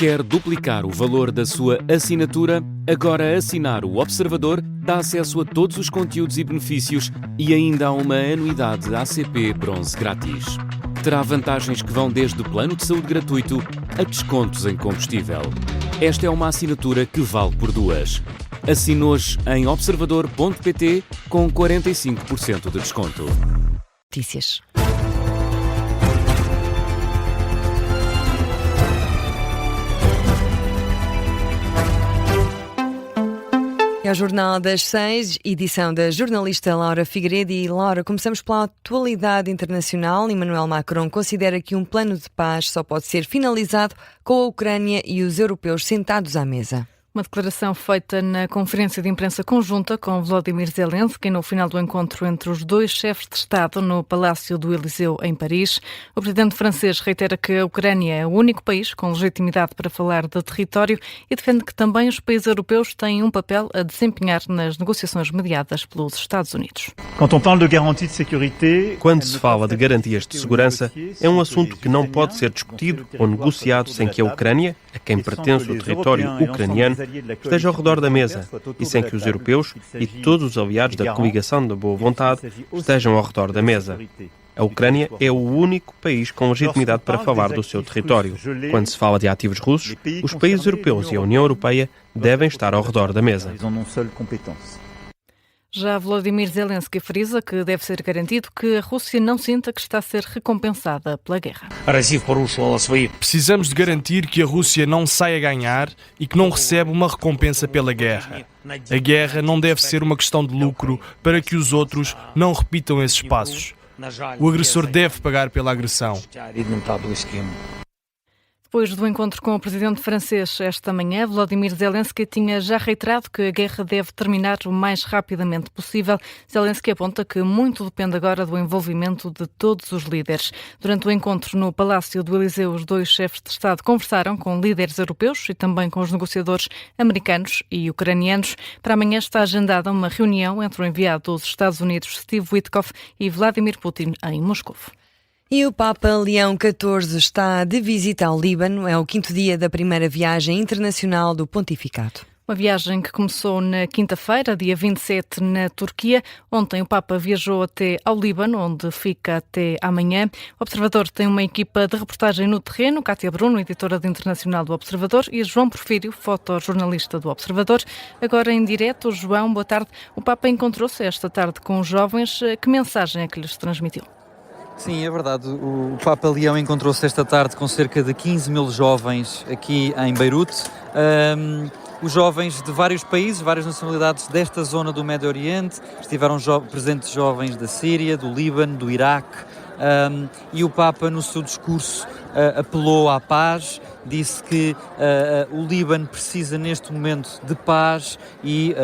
Quer duplicar o valor da sua assinatura? Agora assinar o Observador dá acesso a todos os conteúdos e benefícios e ainda há uma anuidade ACP Bronze grátis. Terá vantagens que vão desde plano de saúde gratuito a descontos em combustível. Esta é uma assinatura que vale por duas. Assine hoje em observador.pt com 45% de desconto. Notícias. É o Jornal das 6, edição da jornalista Laura Figueiredo. E Laura, começamos pela atualidade internacional. Emmanuel Macron considera que um plano de paz só pode ser finalizado com a Ucrânia e os europeus sentados à mesa. Uma declaração feita na conferência de imprensa conjunta com Volodymyr Zelensky no final do encontro entre os dois chefes de Estado no Palácio do Eliseu, em Paris. O presidente francês reitera que a Ucrânia é o único país com legitimidade para falar de território e defende que também os países europeus têm um papel a desempenhar nas negociações mediadas pelos Estados Unidos. Quando se fala de garantias de segurança, é um assunto que não pode ser discutido ou negociado sem que a Ucrânia, a quem pertence o território ucraniano, esteja ao redor da mesa e sem que os europeus e todos os aliados da coligação da boa vontade estejam ao redor da mesa. A Ucrânia é o único país com legitimidade para falar do seu território. Quando se fala de ativos russos, os países europeus e a União Europeia devem estar ao redor da mesa. Já Volodymyr Zelensky frisa que deve ser garantido que a Rússia não sinta que está a ser recompensada pela guerra. Precisamos de garantir que a Rússia não sai a ganhar e que não recebe uma recompensa pela guerra. A guerra não deve ser uma questão de lucro para que os outros não repitam esses passos. O agressor deve pagar pela agressão. Depois do encontro com o presidente francês esta manhã, Volodymyr Zelensky tinha já reiterado que a guerra deve terminar o mais rapidamente possível. Zelensky aponta que muito depende agora do envolvimento de todos os líderes. Durante o encontro no Palácio do Eliseu, os dois chefes de Estado conversaram com líderes europeus e também com os negociadores americanos e ucranianos. Para amanhã está agendada uma reunião entre o enviado dos Estados Unidos, Steve Witkoff, e Vladimir Putin em Moscou. E o Papa Leão XIV está de visita ao Líbano. É o 5º dia da primeira viagem internacional do pontificado. Uma viagem que começou na quinta-feira, dia 27, na Turquia. Ontem o Papa viajou até ao Líbano, onde fica até amanhã. O Observador tem uma equipa de reportagem no terreno, Cátia Bruno, editora de internacional do Observador, e João Porfírio, fotojornalista do Observador. Agora em direto, João, boa tarde. O Papa encontrou-se esta tarde com os jovens. Que mensagem é que lhes transmitiu? Sim, é verdade. O Papa Leão encontrou-se esta tarde com cerca de 15 mil jovens aqui em Beirute. Os jovens de vários países, várias nacionalidades desta zona do Médio Oriente. Estiveram presentes jovens da Síria, do Líbano, do Iraque. E o Papa, no seu discurso, apelou à paz, disse que o Líbano precisa neste momento de paz e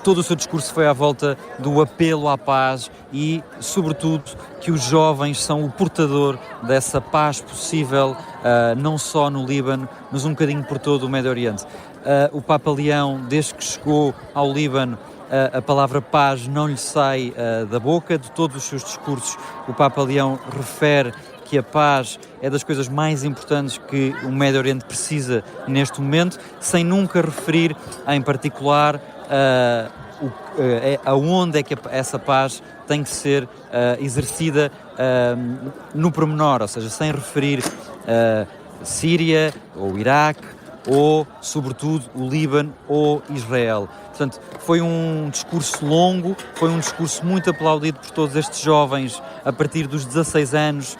todo o seu discurso foi à volta do apelo à paz e, sobretudo, que os jovens são o portador dessa paz possível, não só no Líbano, mas um bocadinho por todo o Médio Oriente. O Papa Leão, desde que chegou ao Líbano, a palavra paz não lhe sai da boca. De todos os seus discursos, o Papa Leão refere que a paz é das coisas mais importantes que o Médio Oriente precisa neste momento, sem nunca referir em particular aonde é que essa paz tem que ser exercida no pormenor, ou seja, sem referir Síria ou Iraque ou, sobretudo, o Líbano ou Israel. Portanto, foi um discurso longo, foi um discurso muito aplaudido por todos estes jovens a partir dos 16 anos,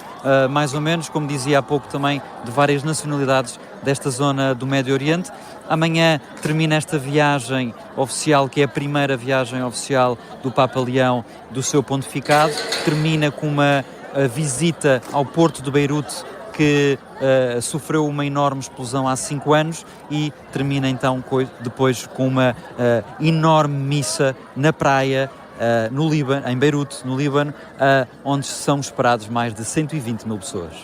mais ou menos, como dizia há pouco também, de várias nacionalidades desta zona do Médio Oriente. Amanhã termina esta viagem oficial, que é a primeira viagem oficial do Papa Leão do seu pontificado. Termina com uma visita ao porto de Beirute, que sofreu uma enorme explosão há 5 anos, e termina então depois com uma enorme missa na praia no Líbano, em Beirute, no Líbano, onde são esperados mais de 120 mil pessoas.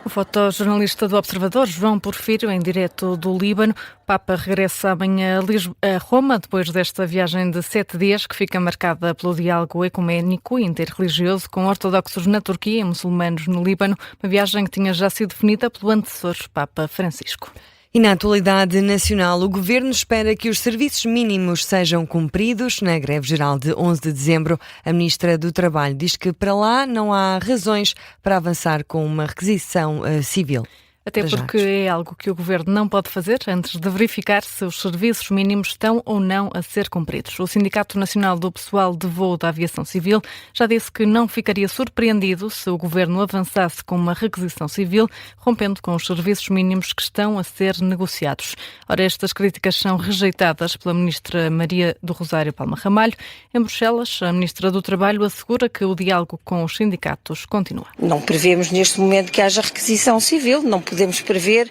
O fotojornalista do Observador, João Porfírio, em direto do Líbano. O Papa regressa amanhã a Roma, depois desta viagem de 7 dias, que fica marcada pelo diálogo ecuménico e interreligioso com ortodoxos na Turquia e muçulmanos no Líbano, uma viagem que tinha já sido definida pelo antecessor Papa Francisco. E na atualidade nacional, o Governo espera que os serviços mínimos sejam cumpridos. Na greve geral de 11 de dezembro, a Ministra do Trabalho diz que para lá não há razões para avançar com uma requisição civil. Até porque é algo que o Governo não pode fazer antes de verificar se os serviços mínimos estão ou não a ser cumpridos. O Sindicato Nacional do Pessoal de Voo da Aviação Civil já disse que não ficaria surpreendido se o Governo avançasse com uma requisição civil, rompendo com os serviços mínimos que estão a ser negociados. Ora, estas críticas são rejeitadas pela Ministra Maria do Rosário Palma Ramalho. Em Bruxelas, a Ministra do Trabalho assegura que o diálogo com os sindicatos continua. Não prevemos neste momento que haja requisição civil, não podemos prever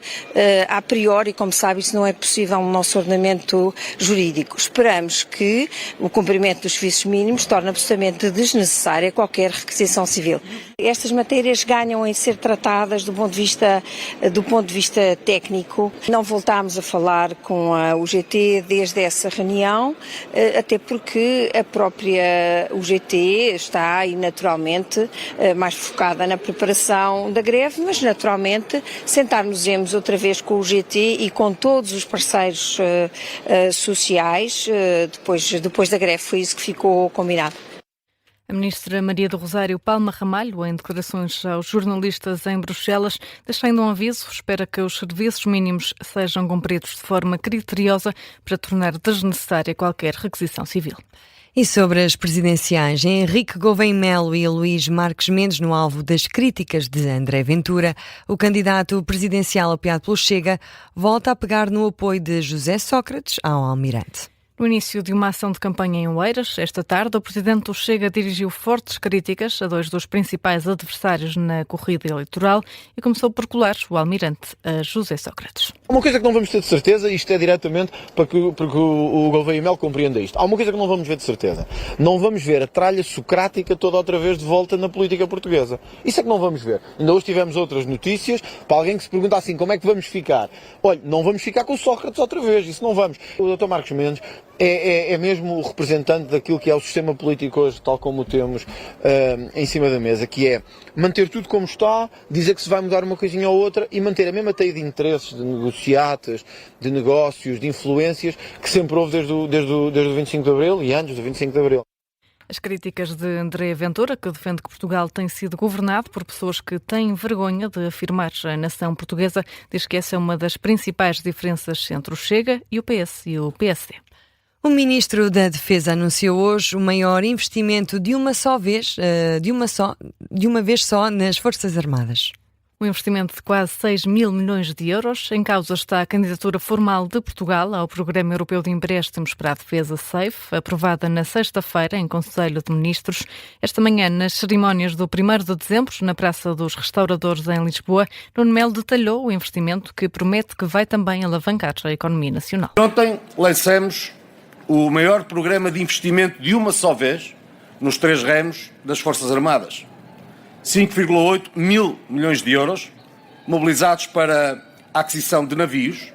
a priori, como sabe, isso não é possível no nosso ordenamento jurídico. Esperamos que o cumprimento dos serviços mínimos torne absolutamente desnecessária qualquer requisição civil. Estas matérias ganham em ser tratadas do ponto de vista técnico. Não voltámos a falar com a UGT desde essa reunião, até porque a própria UGT está aí naturalmente mais focada na preparação da greve, mas naturalmente sentar-nos outra vez com o GT e com todos os parceiros sociais, depois da greve, foi isso que ficou combinado. A Ministra Maria do Rosário Palma Ramalho, em declarações aos jornalistas em Bruxelas, deixa ainda um aviso, espera que os serviços mínimos sejam cumpridos de forma criteriosa para tornar desnecessária qualquer requisição civil. E sobre as presidenciais, Henrique Gouveia Melo e Luís Marques Mendes no alvo das críticas de André Ventura, o candidato presidencial apoiado pelo Chega volta a pegar no apoio de José Sócrates ao Almirante. No início de uma ação de campanha em Oeiras, esta tarde, o presidente do Chega dirigiu fortes críticas a dois dos principais adversários na corrida eleitoral e começou por colar o Almirante a José Sócrates. Há uma coisa que não vamos ter de certeza, e isto é diretamente para que o Gouveia Melo compreenda isto. Há uma coisa que não vamos ver de certeza. Não vamos ver a tralha socrática toda outra vez de volta na política portuguesa. Isso é que não vamos ver. Ainda hoje tivemos outras notícias para alguém que se pergunta assim, como é que vamos ficar? Olha, não vamos ficar com o Sócrates outra vez, isso não vamos. O Dr. Marcos Mendes é mesmo o representante daquilo que é o sistema político hoje, tal como o temos em cima da mesa, que é manter tudo como está, dizer que se vai mudar uma coisinha ou outra e manter a mesma teia de interesses, de negociatas, de negócios, de influências, que sempre houve desde o 25 de Abril e antes do 25 de Abril. As críticas de André Ventura, que defende que Portugal tem sido governado por pessoas que têm vergonha de afirmar a nação portuguesa, diz que essa é uma das principais diferenças entre o Chega e o PS e o PSD. O Ministro da Defesa anunciou hoje o maior investimento de uma vez só nas Forças Armadas. Um investimento de quase 6 mil milhões de euros. Em causa está a candidatura formal de Portugal ao Programa Europeu de Empréstimos para a Defesa SAFE, aprovada na sexta-feira em Conselho de Ministros. Esta manhã, nas cerimónias do 1º de dezembro, na Praça dos Restauradores em Lisboa, Nuno Melo detalhou o investimento que promete que vai também alavancar a economia nacional. Ontem lançamos o maior programa de investimento de uma só vez nos 3 ramos das Forças Armadas. 5,8 mil milhões de euros mobilizados para a aquisição de navios,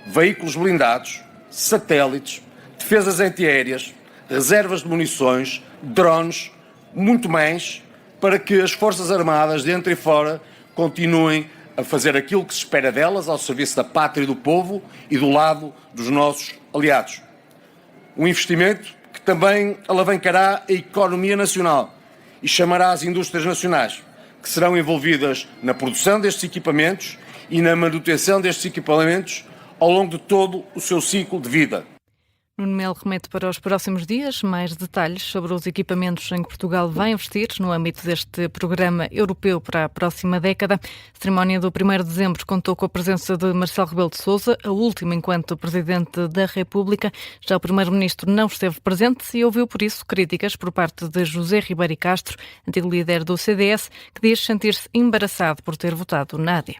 veículos blindados, satélites, defesas antiaéreas, reservas de munições, drones, muito mais, para que as Forças Armadas, dentro e fora, continuem a fazer aquilo que se espera delas ao serviço da pátria e do povo e do lado dos nossos aliados. Um investimento que também alavancará a economia nacional e chamará as indústrias nacionais, que serão envolvidas na produção destes equipamentos e na manutenção destes equipamentos ao longo de todo o seu ciclo de vida. Nuno Melo remete para os próximos dias mais detalhes sobre os equipamentos em que Portugal vai investir no âmbito deste programa europeu para a próxima década. A cerimónia do 1º de dezembro contou com a presença de Marcelo Rebelo de Sousa, a última enquanto Presidente da República. Já o Primeiro-Ministro não esteve presente e ouviu, por isso, críticas por parte de José Ribeiro e Castro, antigo líder do CDS, que diz sentir-se embaraçado por ter votado na AD.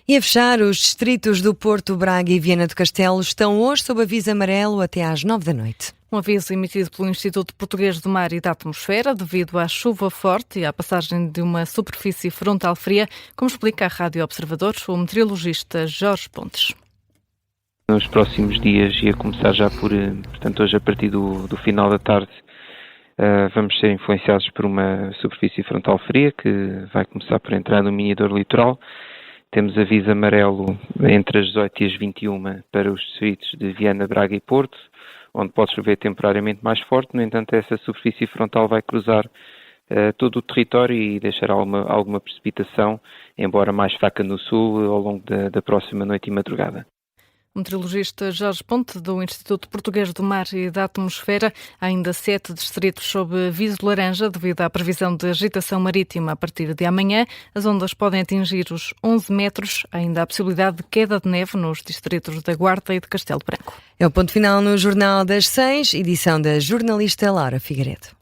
E a fechar, os distritos do Porto, Braga e Viana do Castelo estão hoje sob aviso amarelo até às 9 da noite. Um aviso emitido pelo Instituto Português do Mar e da Atmosfera devido à chuva forte e à passagem de uma superfície frontal fria, como explica a Rádio Observador o meteorologista Jorge Pontes. Nos próximos dias, e a começar já portanto hoje a partir do final da tarde, vamos ser influenciados por uma superfície frontal fria que vai começar por entrar no mini-dor litoral. Temos aviso amarelo entre as 18 e as 21 para os distritos de Viana, Braga e Porto, onde pode chover temporariamente mais forte. No entanto, essa superfície frontal vai cruzar todo o território e deixará alguma precipitação, embora mais fraca no sul, ao longo da próxima noite e madrugada. O meteorologista Jorge Ponte, do Instituto Português do Mar e da Atmosfera. Há ainda 7 distritos sob aviso laranja devido à previsão de agitação marítima a partir de amanhã. As ondas podem atingir os 11 metros. Há ainda a possibilidade de queda de neve nos distritos da Guarda e de Castelo Branco. É o ponto final no Jornal das 6, edição da jornalista Laura Figueiredo.